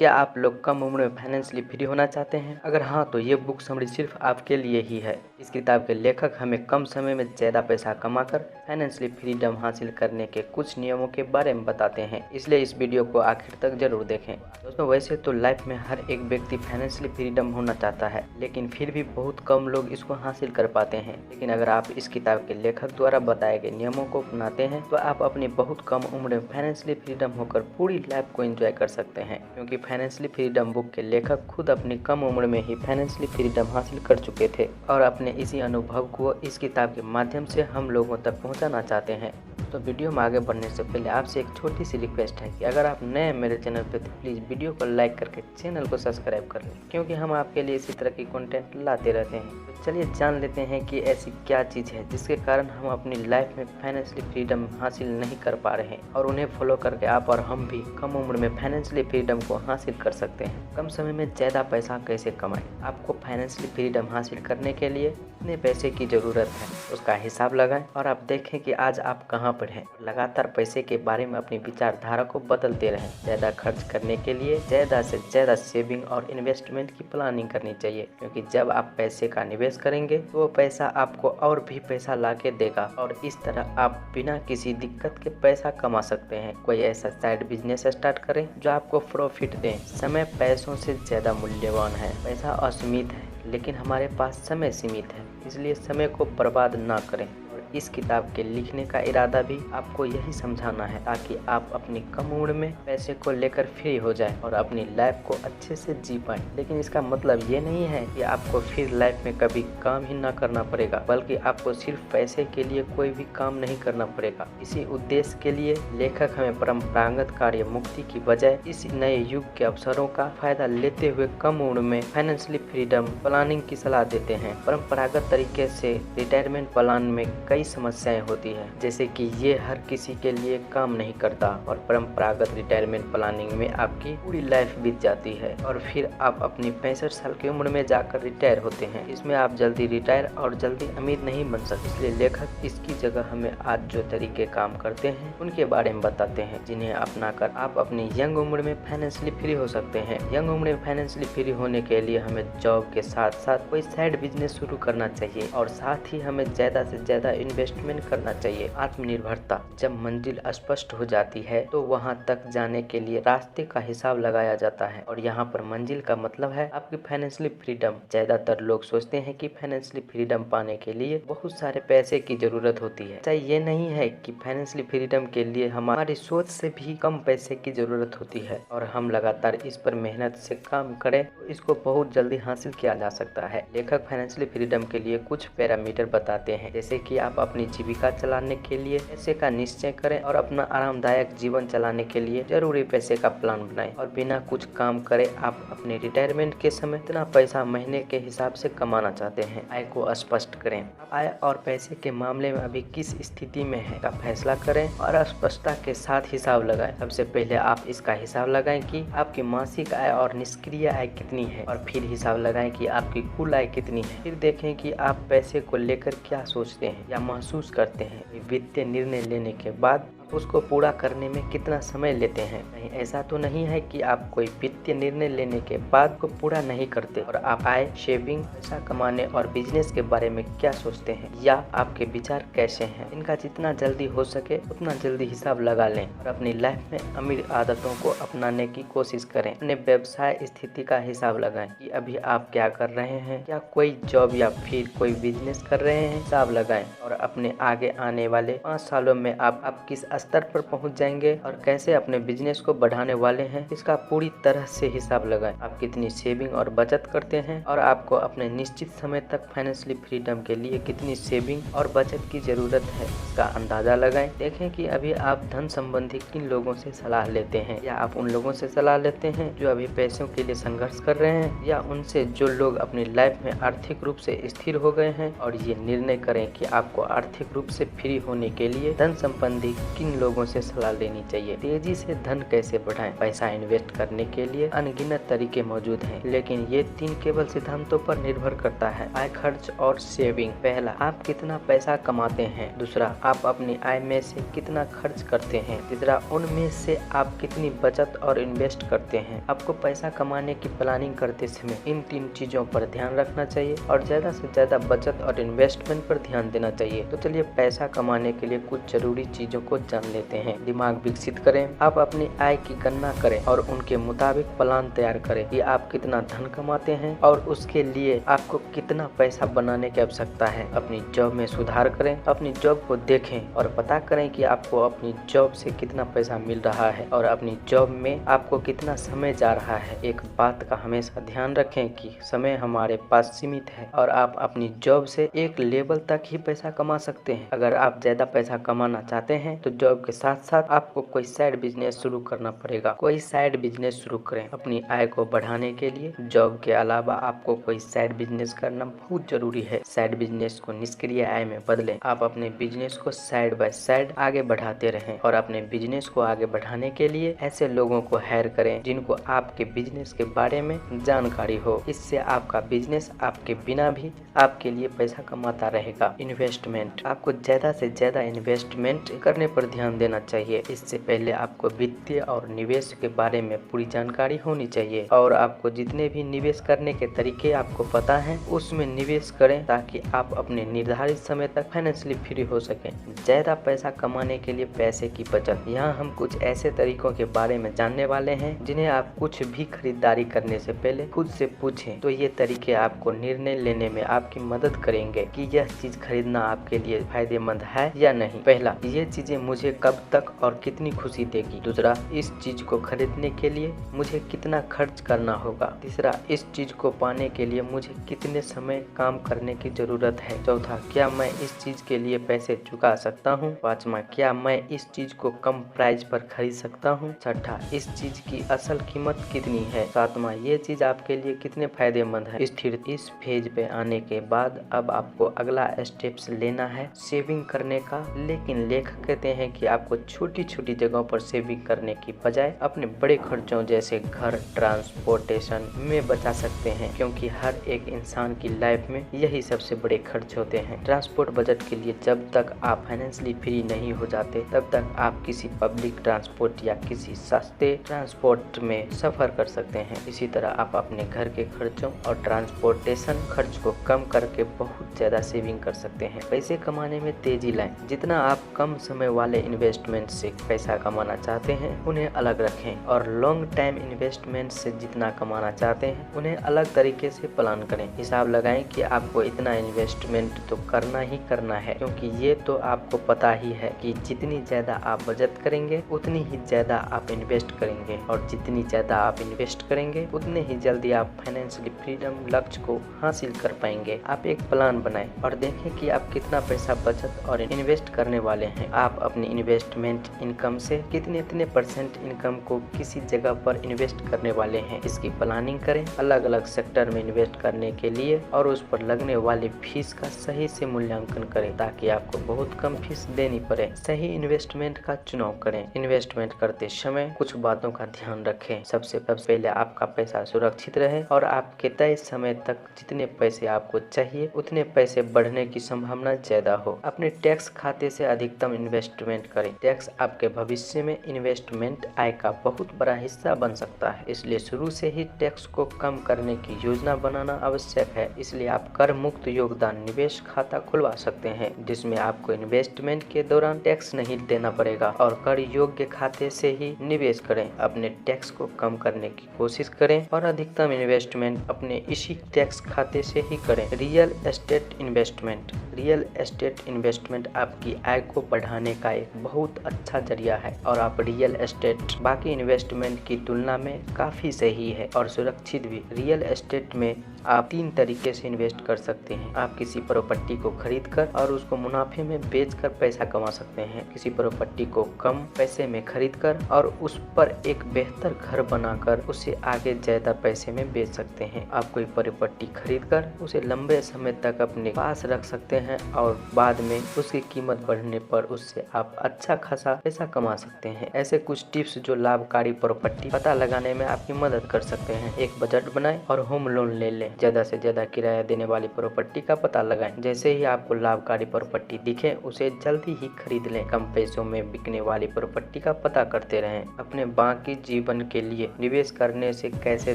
क्या आप लोग कम उम्र में फाइनेंशियली फ्री होना चाहते हैं? अगर हाँ तो ये बुक समरी सिर्फ आपके लिए ही है। इस किताब के लेखक हमें कम समय में ज़्यादा पैसा कमाकर फाइनेंशियली फ्रीडम हासिल करने के कुछ नियमों के बारे में बताते हैं, इसलिए इस वीडियो को आखिर तक जरूर देखें। दोस्तों, वैसे तो लाइफ में हर एक व्यक्ति फाइनेंशियली फ्रीडम होना चाहता है, लेकिन फिर भी बहुत कम लोग इसको हासिल कर पाते हैं। लेकिन अगर आप इस किताब के लेखक द्वारा बताए गए नियमों को अपनाते हैं तो आप अपनी बहुत कम उम्र में फाइनेंशियली फ्रीडम होकर पूरी लाइफ को एंजॉय कर सकते हैं, क्योंकि फाइनेंशियली फ्रीडम बुक के लेखक खुद अपनी कम उम्र में ही फाइनेंशियली फ्रीडम हासिल कर चुके थे और अपने इसी अनुभव को इस किताब के माध्यम से हम लोगों तक पहुंचाना चाहते हैं। तो वीडियो में आगे बढ़ने से पहले आपसे एक छोटी सी रिक्वेस्ट है कि अगर आप नए हैं मेरे चैनल पे तो प्लीज़ वीडियो को लाइक करके चैनल को सब्सक्राइब कर लें, क्योंकि हम आपके लिए इसी तरह की कंटेंट लाते रहते हैं। तो चलिए जान लेते हैं कि ऐसी क्या चीज़ है जिसके कारण हम अपनी लाइफ में फाइनेंशियली फ्रीडम हासिल नहीं कर पा रहे हैं, और उन्हें फॉलो करके आप और हम भी कम उम्र में फाइनेंशियली फ्रीडम को हासिल कर सकते हैं। कम समय में ज़्यादा पैसा कैसे कमाएं? आपको फाइनेंशियली फ्रीडम हासिल करने के लिए कितने पैसे की ज़रूरत है उसका हिसाब लगाएं और आप देखें कि आज आप कहाँ पर हैं। लगातार पैसे के बारे में अपनी विचारधारा को बदलते रहें। ज़्यादा खर्च करने के लिए ज़्यादा से ज़्यादा सेविंग और इन्वेस्टमेंट की प्लानिंग करनी चाहिए, क्योंकि जब आप पैसे का निवेश करेंगे तो वो पैसा आपको और भी पैसा ला के देगा, और इस तरह आप बिना किसी दिक्कत के पैसा कमा सकते हैं। कोई ऐसा साइड बिजनेस स्टार्ट करें जो आपको प्रॉफिट दे। समय पैसों से ज़्यादा मूल्यवान है। पैसा असीमित है, लेकिन हमारे पास समय सीमित है, इसलिए समय को बर्बाद ना करें। और इस किताब के लिखने का इरादा भी आपको यही समझाना है, ताकि आप अपनी कम उम्र में पैसे को लेकर फ्री हो जाएं और अपनी लाइफ को अच्छे से जी पाएं। लेकिन इसका मतलब ये नहीं है कि आपको फिर लाइफ में कभी काम ही ना करना पड़ेगा, बल्कि आपको सिर्फ पैसे के लिए कोई भी काम नहीं करना पड़ेगा। इसी उद्देश्य के लिए लेखक हमें परंपरागत कार्य मुक्ति की बजाय इस नए युग के अवसरों का फायदा लेते हुए कम उम्र में फाइनेंशियली फ्रीडम प्लानिंग की सलाह देते हैं। परंपरागत तरीके से रिटायरमेंट प्लान में कई समस्याएं होती है, जैसे कि ये हर किसी के लिए काम नहीं करता, और परंपरागत रिटायरमेंट प्लानिंग में आपकी पूरी लाइफ बीत जाती है और फिर आप अपनी 65 साल की उम्र में जाकर रिटायर होते हैं। इसमें आप जल्दी रिटायर और जल्दी अमीर नहीं बन सकते। इसलिए लेखक इसकी जगह हमें आज जो तरीके काम करते हैं उनके बारे में बताते हैं, जिन्हें अपनाकर आप अपनी यंग उम्र में फाइनेंशियली फ्री हो सकते हैं। यंग उम्र में फाइनेंशियली फ्री होने के लिए हमें जॉब के साथ साथ कोई साइड बिजनेस शुरू करना चाहिए, और साथ ही हमें ज्यादा से ज्यादा इन्वेस्टमेंट करना चाहिए। आत्मनिर्भरता। जब मंजिल स्पष्ट हो जाती है तो वहां तक जाने के लिए रास्ते का हिसाब लगाया जाता है, और यहाँ पर मंजिल का मतलब है आपकी फाइनेंशियली फ्रीडम। ज्यादातर लोग सोचते हैं कि फाइनेंशियली फ्रीडम पाने के लिए बहुत सारे पैसे की जरूरत होती है। चाहे ये नहीं है कि फाइनेंशियली फ्रीडम के लिए हमारी सोच से भी कम पैसे की जरूरत होती है, और हम लगातार इस पर मेहनत से काम करें तो इसको बहुत जल्दी हासिल किया जा सकता है। लेखक फाइनेंशियली फ्रीडम के लिए कुछ पैरामीटर बताते हैं, जैसे कि आप अपनी जीविका चलाने के लिए पैसे का निश्चय करें और अपना आरामदायक जीवन चलाने के लिए जरूरी पैसे का प्लान बनाएं, और बिना कुछ काम करे आप अपने रिटायरमेंट के समय इतना पैसा महीने के हिसाब से कमाना चाहते हैं। आय को स्पष्ट करें। आय और पैसे के मामले में अभी किस स्थिति में है का फैसला करें और स्पष्टता के साथ हिसाब लगाएं। सबसे पहले आप इसका हिसाब लगाएं कि आपकी मासिक आय और निष्क्रिय आय कितनी है, और फिर हिसाब लगाएं कि आपकी कुल आय कितनी है। फिर देखें कि आप पैसे को लेकर क्या सोचते हैं या महसूस करते हैं। वित्तीय निर्णय लेने के बाद उसको पूरा करने में कितना समय लेते हैं। कहीं ऐसा तो नहीं है कि आप कोई वित्तीय निर्णय लेने के बाद को पूरा नहीं करते, और आप आय, सेविंग, पैसा कमाने और बिजनेस के बारे में क्या सोचते हैं, या आपके विचार कैसे हैं। इनका जितना जल्दी हो सके उतना जल्दी हिसाब लगा लें और अपनी लाइफ में अमीर आदतों को अपनाने की कोशिश करें। अपने व्यवसाय स्थिति का हिसाब लगाएं कि अभी आप क्या कर रहे हैं, क्या कोई जॉब या फिर कोई बिजनेस कर रहे हैं। हिसाब लगाएं और अपने आगे आने वाले 5 सालों में आप किस स्तर पर पहुंच जाएंगे और कैसे अपने बिजनेस को बढ़ाने वाले हैं, इसका पूरी तरह से हिसाब लगाएं। आप कितनी सेविंग और बचत करते हैं, और आपको अपने निश्चित समय तक फाइनेंशियली फ्रीडम के लिए कितनी सेविंग और बचत की जरूरत है, इसका अंदाजा लगाएं। देखें कि अभी आप धन संबंधी किन लोगों से सलाह लेते हैं, या आप उन लोगों से सलाह लेते हैं जो अभी पैसों के लिए संघर्ष कर रहे हैं, या उनसे जो लोग अपनी लाइफ में आर्थिक रूप से स्थिर हो गए हैं। और ये निर्णय करें कि आपको आर्थिक रूप से फ्री होने के लिए धन संबंधी किन किन लोगों से सलाह लेनी चाहिए। तेजी से धन कैसे बढ़ाएं। पैसा इन्वेस्ट करने के लिए अनगिनत तरीके मौजूद हैं, लेकिन ये 3 केवल सिद्धांतों पर निर्भर करता है। आय, खर्च और सेविंग। पहला, आप कितना पैसा कमाते हैं। दूसरा, आप अपनी आय में से कितना खर्च करते हैं। तीसरा, उनमें से आप कितनी बचत और इन्वेस्ट करते हैं। आपको पैसा कमाने की प्लानिंग करते समय इन 3 चीजों पर ध्यान रखना चाहिए और ज्यादा से ज्यादा बचत और इन्वेस्टमेंट पर ध्यान देना चाहिए। तो चलिए पैसा कमाने के लिए कुछ जरूरी चीजों को जान लेते हैं। दिमाग विकसित करें। आप अपनी आय की गणना करें और उनके मुताबिक प्लान तैयार करें कि आप कितना धन कमाते हैं और उसके लिए आपको कितना पैसा बनाने की आवश्यकता है। अपनी जॉब में सुधार करें। अपनी जॉब को देखें और पता करें कि आपको अपनी जॉब से कितना पैसा मिल रहा है और अपनी जॉब में आपको कितना समय जा रहा है। एक बात का हमेशा ध्यान रखें कि समय हमारे पास सीमित है और आप अपनी जॉब से एक लेवल तक ही पैसा कमा सकते हैं। अगर आप ज्यादा पैसा कमाना चाहते हैं तो जॉब के साथ साथ आपको कोई साइड बिजनेस शुरू करना पड़ेगा। कोई साइड बिजनेस शुरू करें। अपनी आय को बढ़ाने के लिए जॉब के अलावा आपको कोई साइड बिजनेस करना बहुत जरूरी है। साइड बिजनेस को निष्क्रिय आय में बदलें। आप अपने बिजनेस को साइड बाय साइड आगे बढ़ाते रहें और अपने बिजनेस को आगे बढ़ाने के लिए ऐसे लोगों को हायर करें जिनको आपके बिजनेस के बारे में जानकारी हो। इससे आपका बिजनेस आपके बिना भी आपके लिए पैसा कमाता रहेगा। इन्वेस्टमेंट। आपको ज्यादा से ज्यादा इन्वेस्टमेंट करने पर ध्यान देना चाहिए। इससे पहले आपको वित्तीय और निवेश के बारे में पूरी जानकारी होनी चाहिए और आपको जितने भी निवेश करने के तरीके आपको पता है उसमें निवेश करें ताकि आप अपने निर्धारित समय तक फाइनेंशियली फ्री हो सकें। ज्यादा पैसा कमाने के लिए पैसे की बचत। यहाँ हम कुछ ऐसे तरीकों के बारे में जानने वाले हैं जिन्हें आप कुछ भी खरीदारी करने से पहले खुद से पूछें। तो ये तरीके आपको निर्णय लेने में आपकी मदद करेंगे कि यह चीज खरीदना आपके लिए फायदेमंद है या नहीं। पहला, ये चीजें मुझे कब तक और कितनी खुशी देगी। दूसरा, इस चीज को खरीदने के लिए मुझे कितना खर्च करना होगा। तीसरा, इस चीज को पाने के लिए मुझे कितने समय काम करने की जरूरत है। चौथा, क्या मैं इस चीज के लिए पैसे चुका सकता हूँ। पांचवा, क्या मैं इस चीज को कम प्राइस पर खरीद सकता हूँ। छठा, इस चीज की असल कीमत कितनी है। सातवां, ये चीज आपके लिए कितने फायदेमंद है। इस फेज पे आने के बाद अब आपको अगला स्टेप्स लेना है सेविंग करने का। लेकिन लेखक कहते हैं कि आपको छोटी छोटी जगहों पर सेविंग करने की बजाय अपने बड़े खर्चों जैसे घर, ट्रांसपोर्टेशन में बचा सकते हैं, क्योंकि हर एक इंसान की लाइफ में यही सबसे बड़े खर्च होते हैं। ट्रांसपोर्ट बजट के लिए जब तक आप फाइनेंशियली फ्री नहीं हो जाते तब तक आप किसी पब्लिक ट्रांसपोर्ट या किसी सस्ते ट्रांसपोर्ट में सफर कर सकते हैं। इसी तरह आप अपने घर के खर्चों और ट्रांसपोर्टेशन खर्च को कम करके बहुत ज्यादा सेविंग कर सकते हैं। पैसे कमाने में तेजी लाएं। जितना आप कम समय वाले इन्वेस्टमेंट से पैसा कमाना चाहते हैं उन्हें अलग रखें और लॉन्ग टाइम इन्वेस्टमेंट से जितना कमाना चाहते हैं उन्हें अलग तरीके से प्लान करें। हिसाब लगाएं कि आपको इतना इन्वेस्टमेंट तो करना ही करना है, क्योंकि ये तो आपको पता ही है कि जितनी ज्यादा आप बचत करेंगे उतनी ही ज्यादा आप इन्वेस्ट करेंगे और जितनी ज्यादा आप इन्वेस्ट करेंगे उतने ही जल्दी आप फाइनेंशियली फ्रीडम लक्ष्य को हासिल कर पाएंगे। आप एक प्लान बनाएं और देखें कि आप कितना पैसा बचत और इन्वेस्ट करने वाले हैं। आप अपनी इन्वेस्टमेंट इनकम से कितने % इनकम को किसी जगह पर इन्वेस्ट करने वाले हैं, इसकी प्लानिंग करें। अलग अलग सेक्टर में इन्वेस्ट करने के लिए और उस पर लगने वाली फीस का सही से मूल्यांकन करें ताकि आपको बहुत कम फीस देनी पड़े। सही इन्वेस्टमेंट का चुनाव करें। इन्वेस्टमेंट करते समय कुछ बातों का ध्यान रखें। सबसे पहले आपका पैसा सुरक्षित रहे और आपके तय समय तक जितने पैसे आपको चाहिए उतने पैसे बढ़ने की संभावना ज्यादा हो। अपने टैक्स खाते से अधिकतम इन्वेस्टमेंट करें। टैक्स आपके भविष्य में इन्वेस्टमेंट आय का बहुत बड़ा हिस्सा बन सकता है, इसलिए शुरू से ही टैक्स को कम करने की योजना बनाना आवश्यक है। इसलिए आप कर मुक्त योगदान निवेश खाता खुलवा सकते हैं जिसमें आपको इन्वेस्टमेंट के दौरान टैक्स नहीं देना पड़ेगा और कर योग्य खाते से ही निवेश करें। अपने टैक्स को कम करने की कोशिश करें और अधिकतम इन्वेस्टमेंट अपने इसी टैक्स खाते से ही करें। Real estate investment. Real estate investment आपकी आय को बढ़ाने का एक बहुत अच्छा जरिया है और आप रियल एस्टेट बाकी इन्वेस्टमेंट की तुलना में काफी सही है और सुरक्षित भी। रियल एस्टेट में आप 3 तरीके से इन्वेस्ट कर सकते हैं। आप किसी प्रॉपर्टी को खरीदकर और उसको मुनाफे में बेचकर पैसा कमा सकते हैं। किसी प्रॉपर्टी को कम पैसे में खरीदकर और उस पर एक बेहतर घर बनाकर उसे आगे ज्यादा पैसे में बेच सकते हैं। आप कोई प्रॉपर्टी खरीदकर उसे लंबे समय तक अपने पास रख सकते हैं और बाद में उसकी कीमत बढ़ने पर उससे आप अच्छा खासा पैसा कमा सकते हैं। ऐसे कुछ टिप्स जो लाभकारी प्रॉपर्टी पता लगाने में आपकी मदद कर सकते हैं। एक बजट बनाएं और होम लोन ले लें। ज्यादा से ज्यादा किराया देने वाली प्रॉपर्टी का पता लगाएं। जैसे ही आपको लाभकारी प्रॉपर्टी दिखे उसे जल्दी ही खरीद लें। कम पैसों में बिकने वाली प्रॉपर्टी का पता करते रहें। अपने बाकी जीवन के लिए निवेश करने से कैसे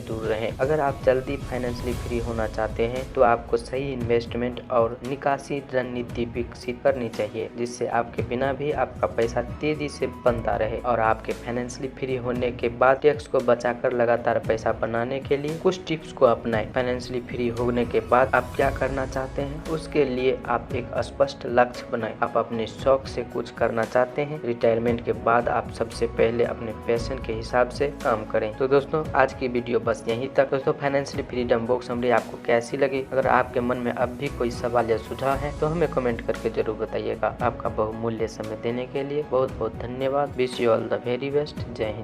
दूर रहें। अगर आप जल्दी फाइनेंशियली फ्री होना चाहते हैं तो आपको सही इन्वेस्टमेंट और निकासी रणनीति विकसित करनी चाहिए, जिससे आपके बिना भी आपका पैसा तेजी से बनता रहे। और आपके फाइनेंशियली फ्री होने के बाद टैक्स को बचाकर लगातार पैसा बनाने के लिए कुछ टिप्स को अपनाएं। फाइनेंशियली फ्री होने के बाद आप क्या करना चाहते हैं, उसके लिए आप एक स्पष्ट लक्ष्य बनाएं। आप अपने शौक से कुछ करना चाहते हैं। रिटायरमेंट के बाद आप सबसे पहले अपने पैशन के हिसाब से काम करें। तो दोस्तों आज की वीडियो बस यहीं तक। दोस्तों फाइनेंशियली फ्रीडम बुक समरी आपको कैसी लगी? अगर आपके मन में अब भी कोई सवाल या सुझाव है तो हमें कमेंट करके जरूर बताइएगा। आपका बहुमूल्य समय देने के लिए बहुत बहुत धन्यवाद। Wish you all the very best. जय हिंद।